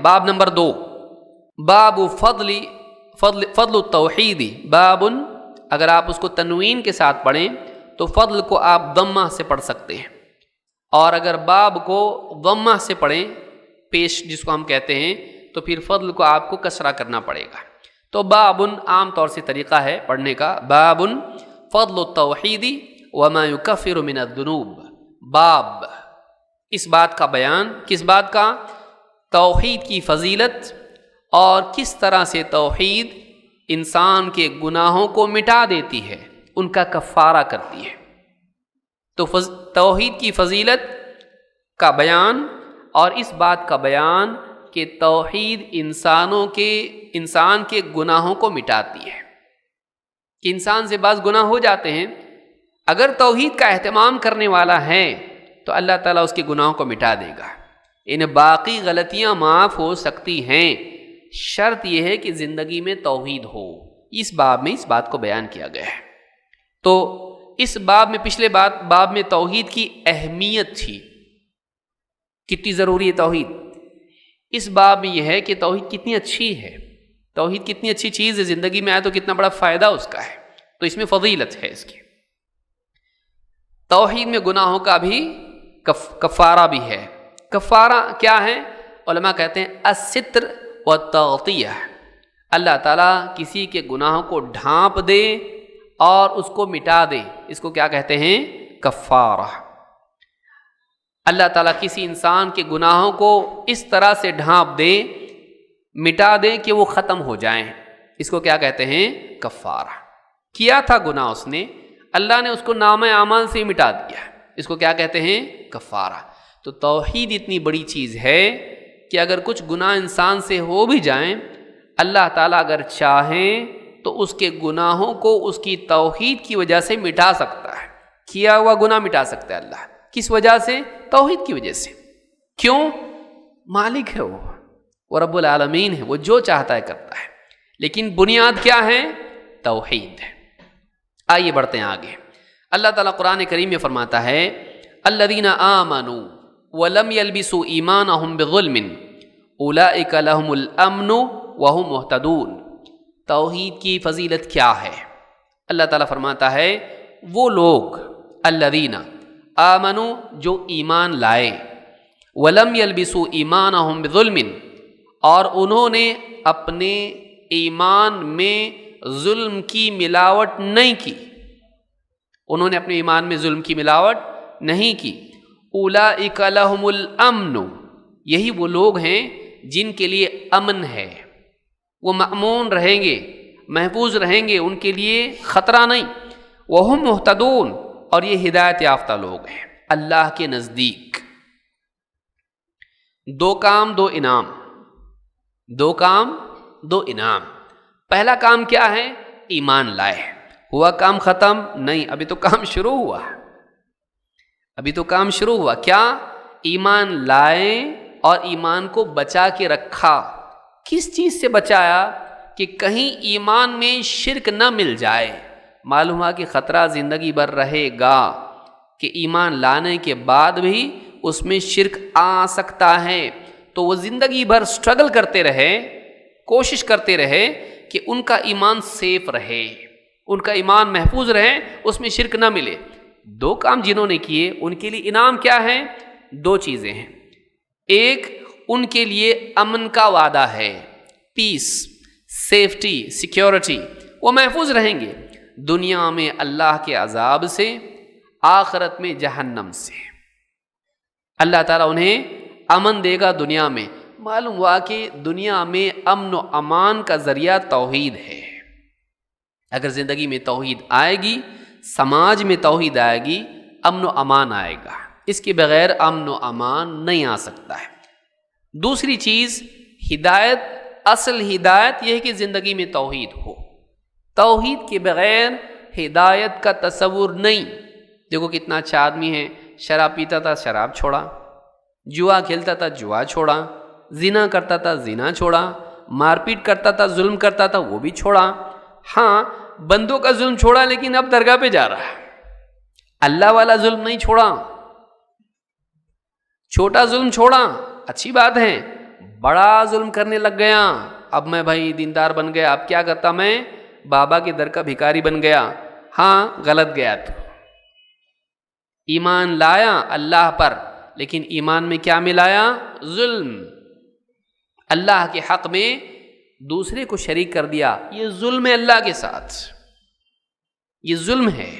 باب نمبر 2، باب فضل التوحید، بابن، اگر آپ اس کو تنوین کے ساتھ پڑھیں تو فضل کو آپ ضمہ سے پڑھ سکتے ہیں، اور اگر باب کو ضمہ سے پڑھیں، پیش جس کو ہم کہتے ہیں، تو پھر فضل کو آپ کو کسرہ کرنا پڑے گا۔ تو بابن عام طور سے طریقہ ہے پڑھنے کا، بابن فضل التوحید وما یکفر من الذنوب، باب اس بات کا بیان، کس بات کا؟ توحید کی فضیلت اور کس طرح سے توحید انسان کے گناہوں کو مٹا دیتی ہے، ان کا کفارہ کرتی ہے۔ تو توحید کی فضیلت کا بیان اور اس بات کا بیان کہ توحید انسان کے گناہوں کو مٹاتی ہے، کہ انسان سے بعض گناہ ہو جاتے ہیں، اگر توحید کا اہتمام کرنے والا ہے تو اللہ تعالیٰ اس کے گناہوں کو مٹا دے گا۔ ان باقی غلطیاں معاف ہو سکتی ہیں، شرط یہ ہے کہ زندگی میں توحید ہو۔ اس باب میں اس بات کو بیان کیا گیا ہے۔ تو اس باب میں، پچھلے باب میں توحید کی اہمیت تھی، کتنی ضروری ہے توحید۔ اس باب میں یہ ہے کہ توحید کتنی اچھی ہے، توحید کتنی اچھی چیز ہے، زندگی میں آئے تو کتنا بڑا فائدہ اس کا ہے، تو اس میں فضیلت ہے اس کی۔ توحید میں گناہوں کا بھی کفارہ بھی ہے۔ کفارہ کیا ہے؟ علماء کہتے ہیں الستر والتغطیہ، اللہ تعالیٰ کسی کے گناہوں کو ڈھانپ دے اور اس کو مٹا دے، اس کو کیا کہتے ہیں؟ کفارہ۔ اللہ تعالیٰ کسی انسان کے گناہوں کو اس طرح سے ڈھانپ دے، مٹا دے کہ وہ ختم ہو جائیں، اس کو کیا کہتے ہیں؟ کفارہ۔ کیا تھا گناہ اس نے، اللہ نے اس کو نامہ اعمال سے مٹا دیا، اس کو کیا کہتے ہیں؟ کفارہ۔ تو توحید اتنی بڑی چیز ہے کہ اگر کچھ گناہ انسان سے ہو بھی جائیں، اللہ تعالیٰ اگر چاہیں تو اس کے گناہوں کو اس کی توحید کی وجہ سے مٹا سکتا ہے، کیا ہوا گناہ مٹا سکتا ہے اللہ۔ کس وجہ سے؟ توحید کی وجہ سے۔ کیوں؟ مالک ہے وہ رب العالمین ہے، وہ جو چاہتا ہے کرتا ہے، لیکن بنیاد کیا ہے؟ توحید ہے۔ آئیے بڑھتے ہیں آگے۔ اللہ تعالیٰ قرآن کریم میں فرماتا ہے الذین آمنوا ولم يلبسوا ایمانہم بظلم اولئک لہم الامن وہم مہتدون۔ توحید کی فضیلت کیا ہے؟ اللہ تعالیٰ فرماتا ہے وہ لوگ الذین آمنوا جو ایمان لائے، ولم یلبسوا ایمانہم بظلم اور انہوں نے اپنے ایمان میں ظلم کی ملاوٹ نہیں کی، انہوں نے اپنے ایمان میں ظلم کی ملاوٹ نہیں کی، اولئک لہم الامن، یہی وہ لوگ ہیں جن کے لیے امن ہے، وہ مأمون رہیں گے، محفوظ رہیں گے، ان کے لیے خطرہ نہیں، وہم مہتدون، اور یہ ہدایت یافتہ لوگ ہیں اللہ کے نزدیک۔ دو کام دو انعام، دو کام دو انعام۔ پہلا کام کیا ہے؟ ایمان لائے۔ ہوا کام ختم؟ نہیں، ابھی تو کام شروع ہوا، ابھی تو کام شروع ہوا۔ کیا؟ ایمان لائے اور ایمان کو بچا کے رکھا۔ کس چیز سے بچایا؟ کہ کہیں ایمان میں شرک نہ مل جائے۔ معلوم ہوا کہ خطرہ زندگی بھر رہے گا کہ ایمان لانے کے بعد بھی اس میں شرک آ سکتا ہے، تو وہ زندگی بھر سٹرگل کرتے رہے، کوشش کرتے رہے کہ ان کا ایمان سیف رہے، ان کا ایمان محفوظ رہے، اس میں شرک نہ ملے۔ دو کام جنہوں نے کیے ان کے لیے انعام کیا ہے؟ دو چیزیں ہیں۔ ایک، ان کے لیے امن کا وعدہ ہے، پیس، سیفٹی، سیکیورٹی، وہ محفوظ رہیں گے دنیا میں اللہ کے عذاب سے، آخرت میں جہنم سے۔ اللہ تعالیٰ انہیں امن دے گا دنیا میں۔ معلوم ہوا کہ دنیا میں امن و امان کا ذریعہ توحید ہے۔ اگر زندگی میں توحید آئے گی، سماج میں توحید آئے گی، امن و امان آئے گا، اس کے بغیر امن و امان نہیں آ سکتا ہے۔ دوسری چیز ہدایت، اصل ہدایت یہ ہے کہ زندگی میں توحید ہو، توحید کے بغیر ہدایت کا تصور نہیں۔ دیکھو کتنا اچھا آدمی ہے، شراب پیتا تھا شراب چھوڑا، جوا کھیلتا تھا جوا چھوڑا، زنا کرتا تھا زنا چھوڑا، مار پیٹ کرتا تھا ظلم کرتا تھا وہ بھی چھوڑا۔ ہاں بندوں کا ظلم چھوڑا لیکن اب درگاہ پہ جا رہا ہے، اللہ والا ظلم نہیں چھوڑا، چھوٹا ظلم چھوڑا، اچھی بات ہے، بڑا ظلم کرنے لگ گیا، اب میں بھائی دیندار بن گیا، اب کیا کرتا میں بابا کے در کا بھکاری بن گیا۔ ہاں غلط گیا تو، ایمان لایا اللہ پر لیکن ایمان میں کیا ملایا؟ ظلم۔ اللہ کے حق میں دوسرے کو شریک کر دیا، یہ ظلم ہے اللہ کے ساتھ، یہ ظلم ہے۔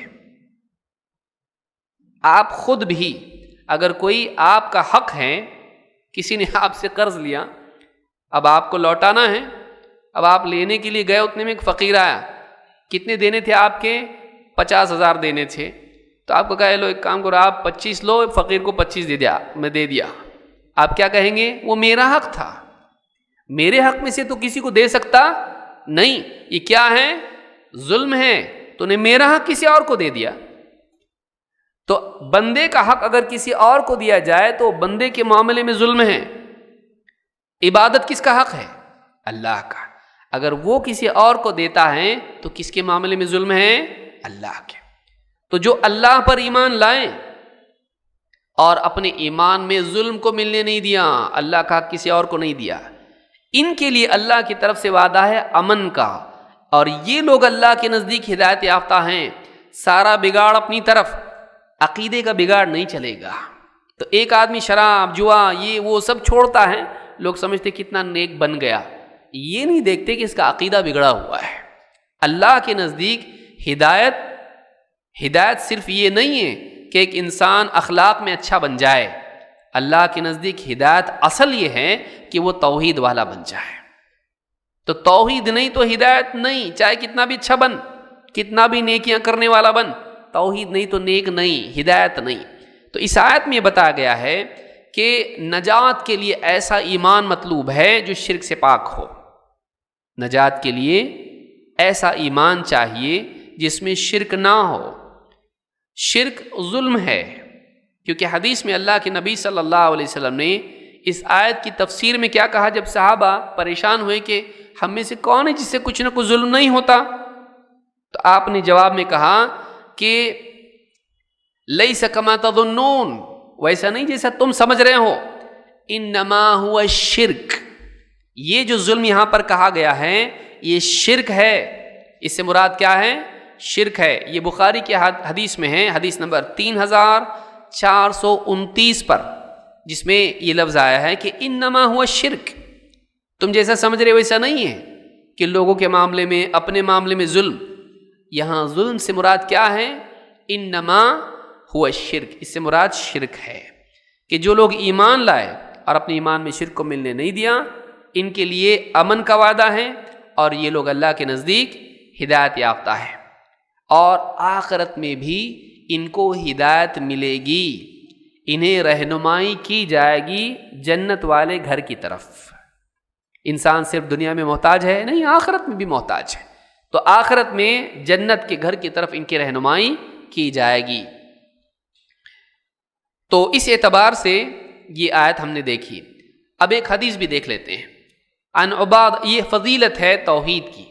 آپ خود بھی اگر کوئی آپ کا حق ہے، کسی نے آپ سے قرض لیا، اب آپ کو لوٹانا ہے، اب آپ لینے کے لیے گئے، اتنے میں ایک فقیر آیا، کتنے دینے تھے آپ کے؟ 50,000 دینے تھے، تو آپ کو کہا لو ایک کام کرو، آپ 25 لو، فقیر کو 25 دے دیا، میں دے دیا، آپ کیا کہیں گے؟ وہ میرا حق تھا، میرے حق میں سے تو کسی کو دے سکتا نہیں، یہ کیا ہے؟ ظلم ہے، تو نے میرا حق کسی اور کو دے دیا۔ تو بندے کا حق اگر کسی اور کو دیا جائے تو بندے کے معاملے میں ظلم ہے۔ عبادت کس کا حق ہے؟ اللہ کا، اگر وہ کسی اور کو دیتا ہے تو کس کے معاملے میں ظلم ہے؟ اللہ کے۔ تو جو اللہ پر ایمان لائیں اور اپنے ایمان میں ظلم کو ملنے نہیں دیا، اللہ کا حق کسی اور کو نہیں دیا، ان کے لیے اللہ کی طرف سے وعدہ ہے امن کا، اور یہ لوگ اللہ کے نزدیک ہدایت یافتہ ہیں۔ سارا بگاڑ اپنی طرف، عقیدے کا بگاڑ نہیں چلے گا۔ تو ایک آدمی شراب، جوا، یہ وہ سب چھوڑتا ہے، لوگ سمجھتے کتنا نیک بن گیا، یہ نہیں دیکھتے کہ اس کا عقیدہ بگڑا ہوا ہے۔ اللہ کے نزدیک ہدایت صرف یہ نہیں ہے کہ ایک انسان اخلاق میں اچھا بن جائے، اللہ کے نزدیک ہدایت اصل یہ ہے کہ وہ توحید والا بن جائے۔ تو توحید نہیں تو ہدایت نہیں، چاہے کتنا بھی اچھا بن، کتنا بھی نیکیاں کرنے والا بن، توحید نہیں تو نیک نہیں، ہدایت نہیں۔ تو اس آیت میں یہ بتایا گیا ہے کہ نجات کے لیے ایسا ایمان مطلوب ہے جو شرک سے پاک ہو۔ نجات کے لیے ایسا ایمان چاہیے جس میں شرک نہ ہو۔ شرک ظلم ہے، کیونکہ حدیث میں اللہ کے نبی صلی اللہ علیہ وسلم نے اس آیت کی تفسیر میں کیا کہا؟ جب صحابہ پریشان ہوئے کہ ہم میں سے کون ہے جس سے کچھ نہ کچھ ظلم نہیں ہوتا، تو آپ نے جواب میں کہا کہ لیس کما تظنون، ویسا نہیں جیسا تم سمجھ رہے ہو، انما ہوا شرک، یہ جو ظلم یہاں پر کہا گیا ہے یہ شرک ہے۔ اس سے مراد کیا ہے؟ شرک ہے۔ یہ بخاری کی حدیث میں ہے، حدیث نمبر 3429 پر، جس میں یہ لفظ آیا ہے کہ انما ہوا شرک، تم جیسا سمجھ رہے ویسا نہیں ہے کہ لوگوں کے معاملے میں، اپنے معاملے میں ظلم۔ یہاں ظلم سے مراد کیا ہے؟ انما ہوا شرک، اس سے مراد شرک ہے کہ جو لوگ ایمان لائے اور اپنے ایمان میں شرک کو ملنے نہیں دیا، ان کے لیے امن کا وعدہ ہے، اور یہ لوگ اللہ کے نزدیک ہدایت یافتہ ہے، اور آخرت میں بھی ان کو ہدایت ملے گی، انہیں رہنمائی کی جائے گی جنت والے گھر کی طرف۔ انسان صرف دنیا میں محتاج ہے نہیں، آخرت میں بھی محتاج ہے، تو آخرت میں جنت کے گھر کی طرف ان کی رہنمائی کی جائے گی۔ تو اس اعتبار سے یہ آیت ہم نے دیکھی۔ اب ایک حدیث بھی دیکھ لیتے ہیں۔ عن عباد، یہ فضیلت ہے توحید کی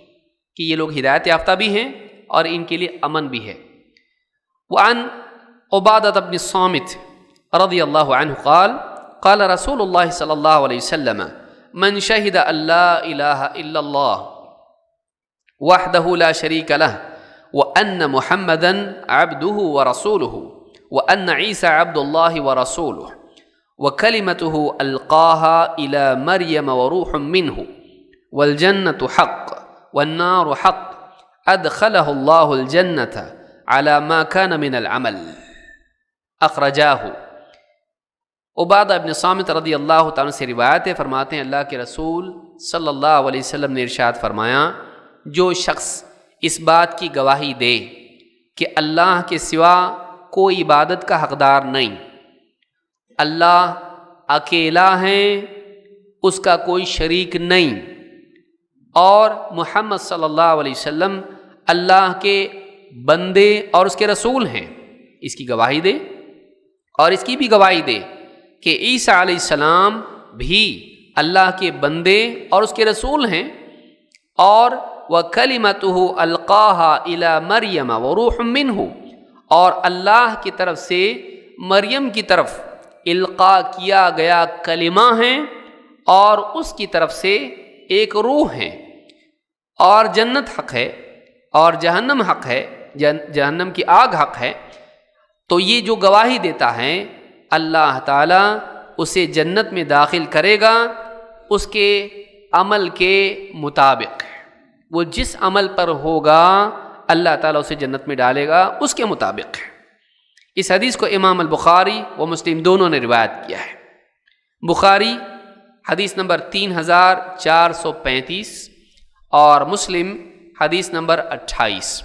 کہ یہ لوگ ہدایت یافتہ بھی ہیں اور ان کے لیے امن بھی ہے۔ وعن عبادۃ بن الصامت رضی اللہ عنہ قال قال رسول اللہ صلی اللہ علیہ وسلم من شہد ان لا الہ الا اللہ وحدہ لا شریک لہ وان محمدا عبدہ ورسولہ وان عیسی عبد اللہ ورسولہ وکلمتہ القاها الى مریم وروح منہ والجنۃ حق والنار حق ادخلہ اللہ الجنۃ على ما كان من العمل اخرجاہ۔ عبادہ ابن صامت رضی اللہ تعالیٰ سے روایت ہے، فرماتے ہیں اللہ کے رسول صلی اللہ علیہ وسلم نے ارشاد فرمایا، جو شخص اس بات کی گواہی دے کہ اللہ کے سوا کوئی عبادت کا حقدار نہیں، اللہ اکیلا ہے، اس کا کوئی شریک نہیں، اور محمد صلی اللہ علیہ وسلم اللہ کے بندے اور اس کے رسول ہیں، اس کی گواہی دے، اور اس کی بھی گواہی دے کہ عیسیٰ علیہ السلام بھی اللہ کے بندے اور اس کے رسول ہیں، اور وَكَلِمَتُهُ أَلْقَاهَا إِلَى مَرْيَمَ وَرُوحٌ مِّنْهُ، اور اللہ کی طرف سے مریم کی طرف القاء کیا گیا کلمہ ہیں اور اس کی طرف سے ایک روح ہے، اور جنت حق ہے اور جہنم حق ہے، جہنم کی آگ حق ہے، تو یہ جو گواہی دیتا ہے اللہ تعالیٰ اسے جنت میں داخل کرے گا اس کے عمل کے مطابق۔ وہ جس عمل پر ہوگا اللہ تعالیٰ اسے جنت میں ڈالے گا اس کے مطابق۔ اس حدیث کو امام البخاری و مسلم دونوں نے روایت کیا ہے۔ بخاری حدیث نمبر 3435 اور مسلم حدیث نمبر 28۔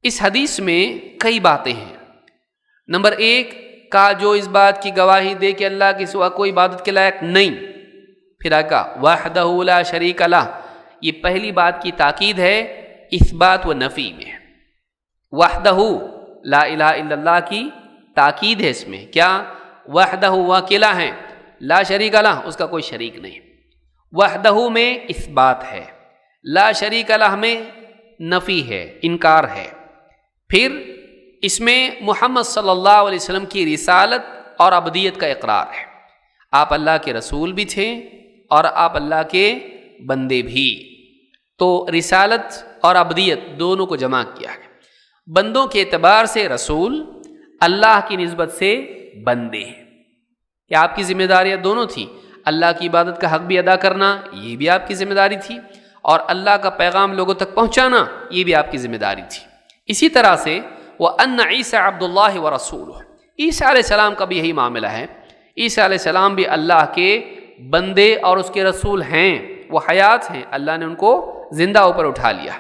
اس حدیث میں کئی باتیں ہیں۔ نمبر 1 کا جو اس بات کی گواہی دے کہ اللہ کے سوا کوئی عبادت کے لائق نہیں، پھر آگا وحدہ لا شریک لہ، یہ پہلی بات کی تاکید ہے اثبات و نفی میں۔ وحدہ لا الہ الا اللہ کی تاکید ہے اس میں، کیا وحدہ وہ اکیلا ہے، لا شریک لہ اس کا کوئی شریک نہیں۔ وحدہ میں اثبات ہے، لا شریک لہ میں نفی ہے، انکار ہے۔ پھر اس میں محمد صلی اللہ علیہ وسلم کی رسالت اور عبدیت کا اقرار ہے، آپ اللہ کے رسول بھی تھے اور آپ اللہ کے بندے بھی، تو رسالت اور عبدیت دونوں کو جمع کیا ہے۔ بندوں کے اعتبار سے رسول، اللہ کی نسبت سے بندے، کہ آپ کی ذمہ داریاں دونوں تھیں، اللہ کی عبادت کا حق بھی ادا کرنا یہ بھی آپ کی ذمہ داری تھی، اور اللہ کا پیغام لوگوں تک پہنچانا یہ بھی آپ کی ذمہ داری تھی۔ اسی طرح سے وَأَنَّ عِيسَىٰ عَبْدُ اللَّهِ وَرَسُولُهُ، عیسیٰ علیہ السلام کا بھی یہی معاملہ ہے، عیسیٰ علیہ السلام بھی اللہ کے بندے اور اس کے رسول ہیں، وہ حیات ہیں، اللہ نے ان کو زندہ اوپر اٹھا لیا،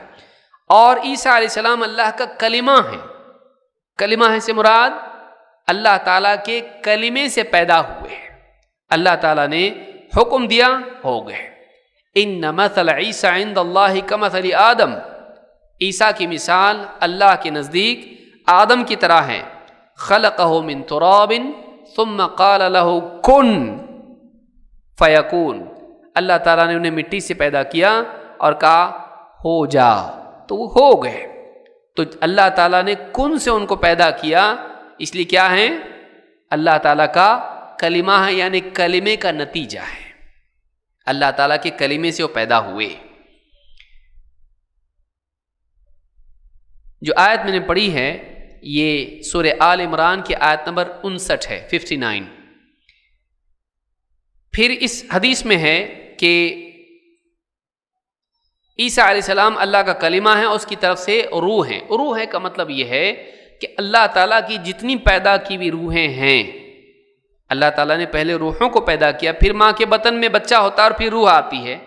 اور عیسیٰ علیہ السلام اللہ کا کلمہ ہے۔ کلمہ ہے سے مراد اللہ تعالیٰ کے کلمے سے پیدا ہوئے، اللہ تعالیٰ نے حکم دیا ہو گئے۔ ان مثل عیسیٰ عند اللہ کمثل آدم، عیسیٰ کی مثال اللہ کے نزدیک آدم کی طرح ہے، خلقہ من تراب ثم قال له کن فیکون، اللہ تعالیٰ نے انہیں مٹی سے پیدا کیا اور کہا ہو جا، تو وہ ہو گئے۔ تو اللہ تعالیٰ نے کن سے ان کو پیدا کیا، اس لیے کیا ہے اللہ تعالیٰ کا کلمہ ہے، یعنی کلمے کا نتیجہ ہے، اللہ تعالیٰ کے کلمے سے وہ پیدا ہوئے۔ جو آیت میں نے پڑھی ہے یہ سورہ آل عمران کی آیت نمبر 59 ہے، 59۔ پھر اس حدیث میں ہے کہ عیسیٰ علیہ السلام اللہ کا کلمہ ہے، اس کی طرف سے روح ہے۔ روح ہے کا مطلب یہ ہے کہ اللہ تعالیٰ کی جتنی پیدا کی ہوئی روحیں ہیں، اللہ تعالیٰ نے پہلے روحوں کو پیدا کیا، پھر ماں کے بطن میں بچہ ہوتا ہے اور پھر روح آتی ہے،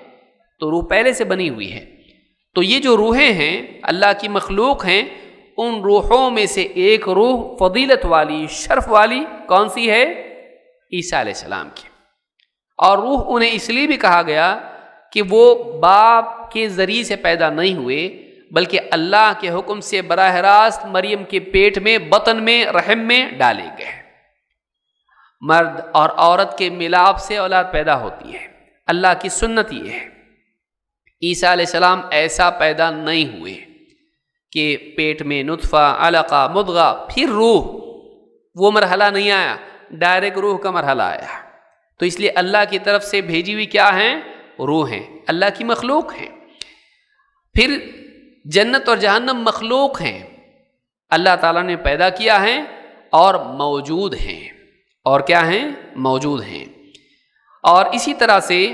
تو روح پہلے سے بنی ہوئی ہے۔ تو یہ جو روحیں ہیں اللہ کی مخلوق ہیں، ان روحوں میں سے ایک روح فضیلت والی، شرف والی کون سی ہے؟ عیسیٰ علیہ السلام کی۔ اور روح انہیں اس لیے بھی کہا گیا کہ وہ باپ کے ذریعے سے پیدا نہیں ہوئے، بلکہ اللہ کے حکم سے براہ راست مریم کے پیٹ میں، بطن میں، رحم میں ڈالے گئے۔ مرد اور عورت کے ملاپ سے اولاد پیدا ہوتی ہے، اللہ کی سنت یہ ہے۔ عیسیٰ علیہ السلام ایسا پیدا نہیں ہوئے کہ پیٹ میں نطفہ، علقہ، مضغہ، پھر روح، وہ مرحلہ نہیں آیا، ڈائریکٹ روح کا مرحلہ آیا۔ تو اس لیے اللہ کی طرف سے بھیجی ہوئی کیا ہیں؟ روح ہیں، اللہ کی مخلوق ہیں۔ پھر جنت اور جہنم مخلوق ہیں، اللہ تعالیٰ نے پیدا کیا ہے اور موجود ہیں، اور کیا ہیں؟ موجود ہیں۔ اور اسی طرح سے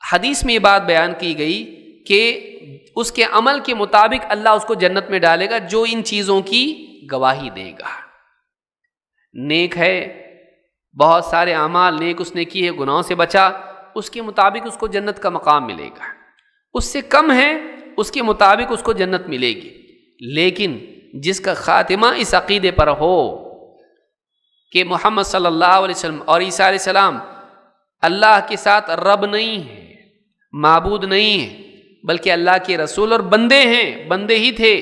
حدیث میں یہ بات بیان کی گئی کہ اس کے عمل کے مطابق اللہ اس کو جنت میں ڈالے گا جو ان چیزوں کی گواہی دے گا۔ نیک ہے، بہت سارے اعمال نیک اس نے کیے، گناہوں سے بچا، اس کے مطابق اس کو جنت کا مقام ملے گا۔ اس سے کم ہے، اس کے مطابق اس کو جنت ملے گی۔ لیکن جس کا خاتمہ اس عقیدے پر ہو کہ محمد صلی اللہ علیہ وسلم اور عیسیٰ علیہ السلام اللہ کے ساتھ رب نہیں ہے، معبود نہیں ہے، بلکہ اللہ کے رسول اور بندے ہیں، بندے ہی تھے،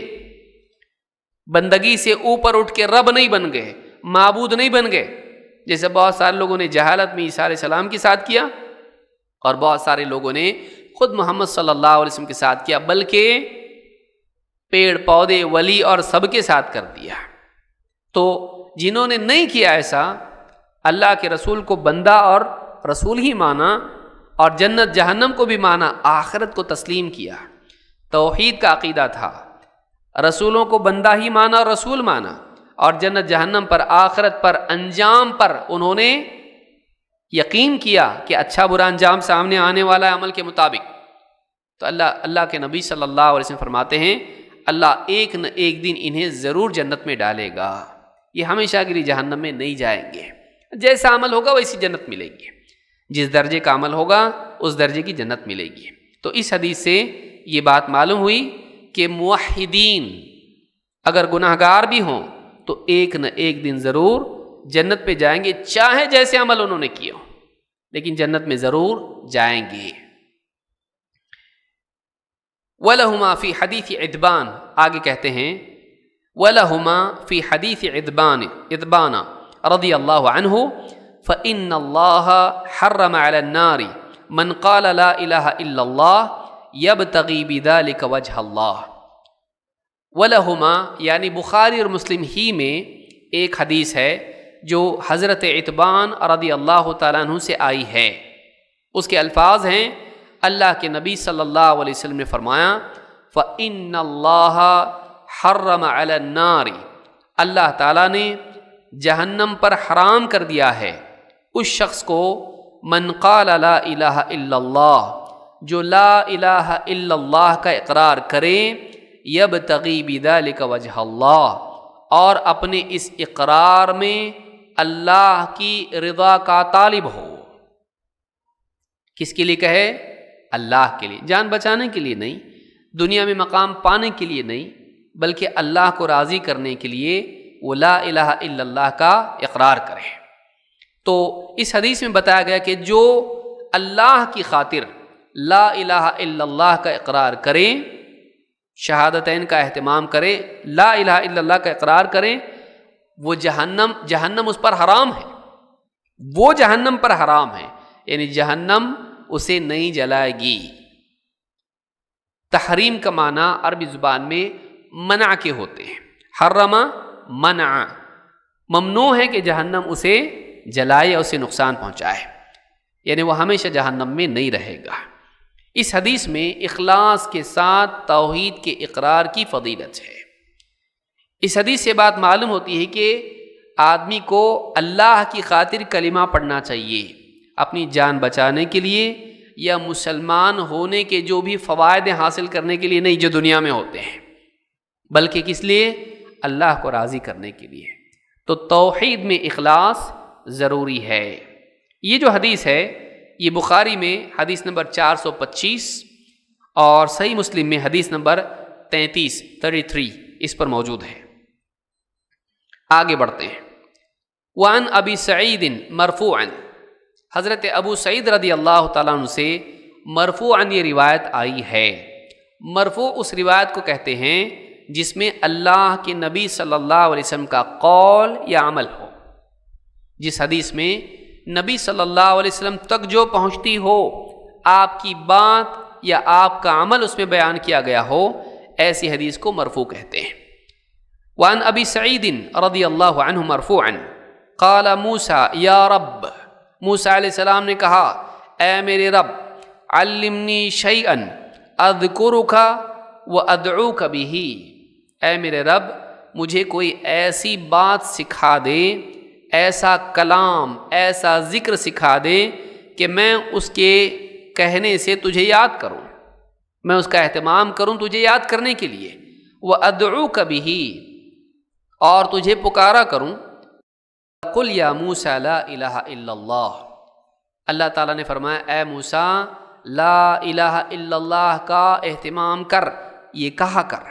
بندگی سے اوپر اٹھ کے رب نہیں بن گئے، معبود نہیں بن گئے، جیسے بہت سارے لوگوں نے جہالت میں عیسیٰ علیہ السلام کے ساتھ کیا، اور بہت سارے لوگوں نے خود محمد صلی اللہ علیہ وسلم کے ساتھ کیا، بلکہ پیڑ پودے، ولی اور سب کے ساتھ کر دیا۔ تو جنہوں نے نہیں کیا ایسا، اللہ کے رسول کو بندہ اور رسول ہی مانا اور جنت جہنم کو بھی مانا، آخرت کو تسلیم کیا، توحید کا عقیدہ تھا، رسولوں کو بندہ ہی مانا اور رسول مانا، اور جنت جہنم پر، آخرت پر، انجام پر انہوں نے یقین کیا کہ اچھا برا انجام سامنے آنے والا ہے عمل کے مطابق۔ تو اللہ کے نبی صلی اللہ علیہ وسلم فرماتے ہیں اللہ ایک نہ ایک دن انہیں ضرور جنت میں ڈالے گا، یہ ہمیشہ کے لیے جہنم میں نہیں جائیں گے، جیسا عمل ہوگا ویسی جنت ملے گی، جس درجے کا عمل ہوگا اس درجے کی جنت ملے گی۔ تو اس حدیث سے یہ بات معلوم ہوئی کہ موحدین اگر گناہ گار بھی ہوں تو ایک نہ ایک دن ضرور جنت پہ جائیں گے، چاہے جیسے عمل انہوں نے کیا ہو، لیکن جنت میں ضرور جائیں گے۔ وَلَهُمَا فِي حَدِيثِ عِتْبَانَ، آگے کہتے ہیں وَلَهُمَا فِي حَدِيثِ عِتْبَانَ رضی اللہ عنہ فَإِنَّ اللَّهَ حَرَّمَ عَلَى النَّارِ مَنْ قَالَ لَا إِلَهَ إِلَّا اللَّهِ يَبْتَغِي بِذَلِكَ وَجْهَ اللَّهِ۔ وَلَهُمَا یعنی بخاری اور مسلم ہی میں ایک حدیث ہے جو حضرت عتبان رضی اللہ تعالیٰ عنہ سے آئی ہے، اس کے الفاظ ہیں اللہ کے نبی صلی اللہ علیہ وسلم نے فرمایا فَإِنَّ اللَّهَ حَرَّمَ عَلَى النَّارِ، اللہ تعالیٰ نے جہنم پر حرام کر دیا ہے اس شخص کو من قال لا الہ الا اللہ، جو لا الہ الا اللہ کا اقرار کرے، یبتغی بذلک وجہ اللہ، اور اپنے اس اقرار میں اللہ کی رضا کا طالب ہو۔ کس کے لیے کہے؟ اللہ کے لیے، جان بچانے کے لیے نہیں، دنیا میں مقام پانے کے لیے نہیں، بلکہ اللہ کو راضی کرنے کے لیے وہ لا الہ الا اللہ کا اقرار کرے۔ تو اس حدیث میں بتایا گیا کہ جو اللہ کی خاطر لا الہ الا اللہ کا اقرار کرے، شہادتین کا اہتمام کرے، لا الہ الا اللہ کا اقرار کرے، وہ جہنم اس پر حرام ہے، وہ جہنم پر حرام ہے، یعنی جہنم اسے نہیں جلائے گی۔ تحریم کا معنی عربی زبان میں منع کے ہوتے ہیں، حرم منع، ممنوع ہے کہ جہنم اسے جلائے یا اسے نقصان پہنچائے، یعنی وہ ہمیشہ جہنم میں نہیں رہے گا۔ اس حدیث میں اخلاص کے ساتھ توحید کے اقرار کی فضیلت ہے۔ اس حدیث سے بات معلوم ہوتی ہے کہ آدمی کو اللہ کی خاطر کلمہ پڑھنا چاہیے، اپنی جان بچانے کے لیے یا مسلمان ہونے کے جو بھی فوائد حاصل کرنے کے لیے نہیں جو دنیا میں ہوتے ہیں، بلکہ کس لیے؟ اللہ کو راضی کرنے کے لیے۔ تو توحید میں اخلاص ضروری ہے۔ یہ جو حدیث ہے یہ بخاری میں حدیث نمبر 425 اور صحیح مسلم میں حدیث نمبر 33 اس پر موجود ہے۔ آگے بڑھتے ہیں۔ وعن ابی سعید مرفوعا، حضرت ابو سعید رضی اللہ تعالیٰ عنہ سے مرفوعا یہ روایت آئی ہے۔ مرفوع اس روایت کو کہتے ہیں جس میں اللہ کے نبی صلی اللہ علیہ وسلم کا قول یا عمل ہو، جس حدیث میں نبی صلی اللہ علیہ وسلم تک جو پہنچتی ہو، آپ کی بات یا آپ کا عمل اس میں بیان کیا گیا ہو، ایسی حدیث کو مرفوع کہتے ہیں۔ وعن ابی سعید رضی اللہ عنہ مرفوعا قال موسیٰ یا رب، موسیٰ علیہ السلام نے کہا اے میرے رب، علمنی شیئا اذکرک وادعوک بہ، اے میرے رب مجھے کوئی ایسی بات سکھا دے، ایسا کلام، ایسا ذکر سکھا دے کہ میں اس کے کہنے سے تجھے یاد کروں، میں اس کا اہتمام کروں تجھے یاد کرنے کے لیے، وادعوک بہ، اور تجھے پکارا کروں۔ قل یا موسیٰ لا الہ الا اللہ، اللہ تعالیٰ نے فرمایا اے موسیٰ لا الہ الا اللہ کا اہتمام کر، یہ کہا کر۔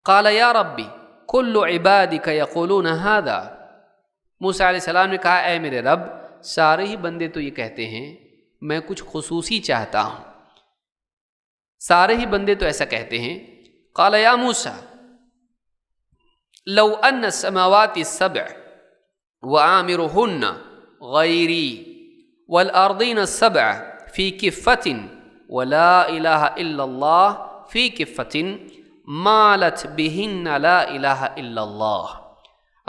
قال یا ربی کل عبادک یقولون ھذا، موسیٰ علیہ السلام نے کہا اے میرے رب سارے ہی بندے تو یہ کہتے ہیں، میں کچھ خصوصی چاہتا ہوں، سارے ہی بندے تو ایسا کہتے ہیں۔ قال یا موسیٰ لو ان السماوات السبع وعامرهن غیری والارضین السبع فی کفۃ ولا الہ الا اللہ فی کفۃ مالت بہن لا الہ الا اللہ۔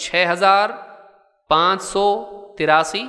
6583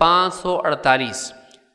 548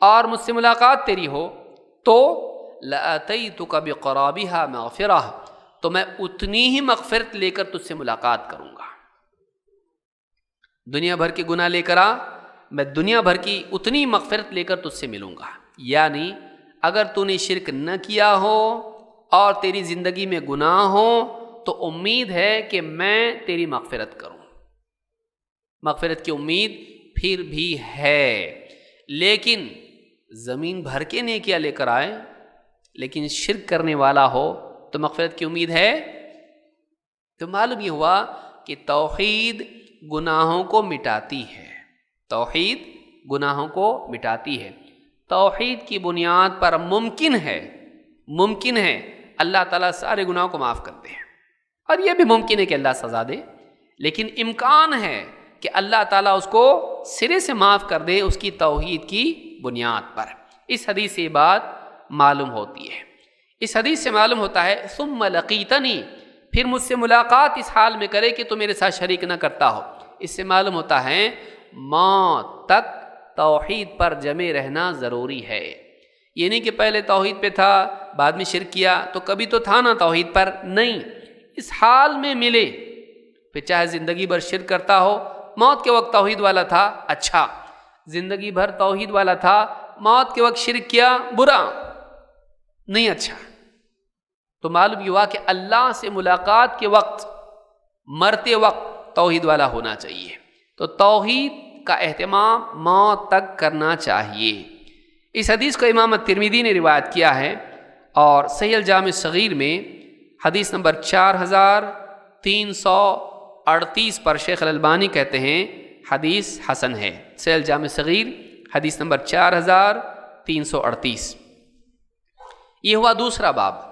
اور مجھ سے ملاقات تیری ہو تو لَأَتَيْتُكَ بِقَرَابِهَا مَغْفِرَةً، تو میں اتنی ہی مغفرت لے کر تجھ سے ملاقات کروں گا۔ دنیا بھر کے گناہ لے کر آ، میں دنیا بھر کی اتنی مغفرت لے کر تجھ سے ملوں گا۔ یعنی اگر تو نے شرک نہ کیا ہو اور تیری زندگی میں گناہ ہو تو امید ہے کہ میں تیری مغفرت کروں، مغفرت کی امید پھر بھی ہے۔ لیکن زمین بھر کے نیکیاں لے کر آئے لیکن شرک کرنے والا ہو تو مغفرت کی امید ہے؟ تو معلوم یہ ہوا کہ توحید گناہوں کو مٹاتی ہے، توحید گناہوں کو مٹاتی ہے۔ توحید کی بنیاد پر ممکن ہے اللہ تعالیٰ سارے گناہوں کو معاف کرتے ہیں، اور یہ بھی ممکن ہے کہ اللہ سزا دے، لیکن امکان ہے کہ اللہ تعالیٰ اس کو سرے سے معاف کر دے اس کی توحید کی بنیاد پر۔ اس حدیث سے یہ بات معلوم ہوتی ہے۔ اس حدیث سے معلوم ہوتا ہے ثم لقیتنی، پھر مجھ سے ملاقات اس حال میں کرے کہ تو میرے ساتھ شریک نہ کرتا ہو۔ اس سے معلوم ہوتا ہے موت تک توحید پر جمے رہنا ضروری ہے۔ یہ نہیں کہ پہلے توحید پہ تھا بعد میں شرک کیا تو کبھی تو تھا نا توحید پر، نہیں، اس حال میں ملے، پھر چاہے زندگی بھر شرک کرتا ہو، موت کے وقت توحید والا تھا اچھا، زندگی بھر توحید والا تھا، موت کے وقت شرک کیا برا، نہیں اچھا۔ تو معلوم یہ ہوا کہ اللہ سے ملاقات کے وقت، مرتے وقت توحید والا ہونا چاہیے۔ تو توحید کا اہتمام موت تک کرنا چاہیے۔ اس حدیث کو امام ترمذی نے روایت کیا ہے، اور صحیح الجامع صغیر میں حدیث نمبر 4338 پر شیخ الالبانی کہتے ہیں حدیث حسن ہے۔ صحیح الجامع صغیر حدیث نمبر 4338۔ یہ ہوا دوسرا باب۔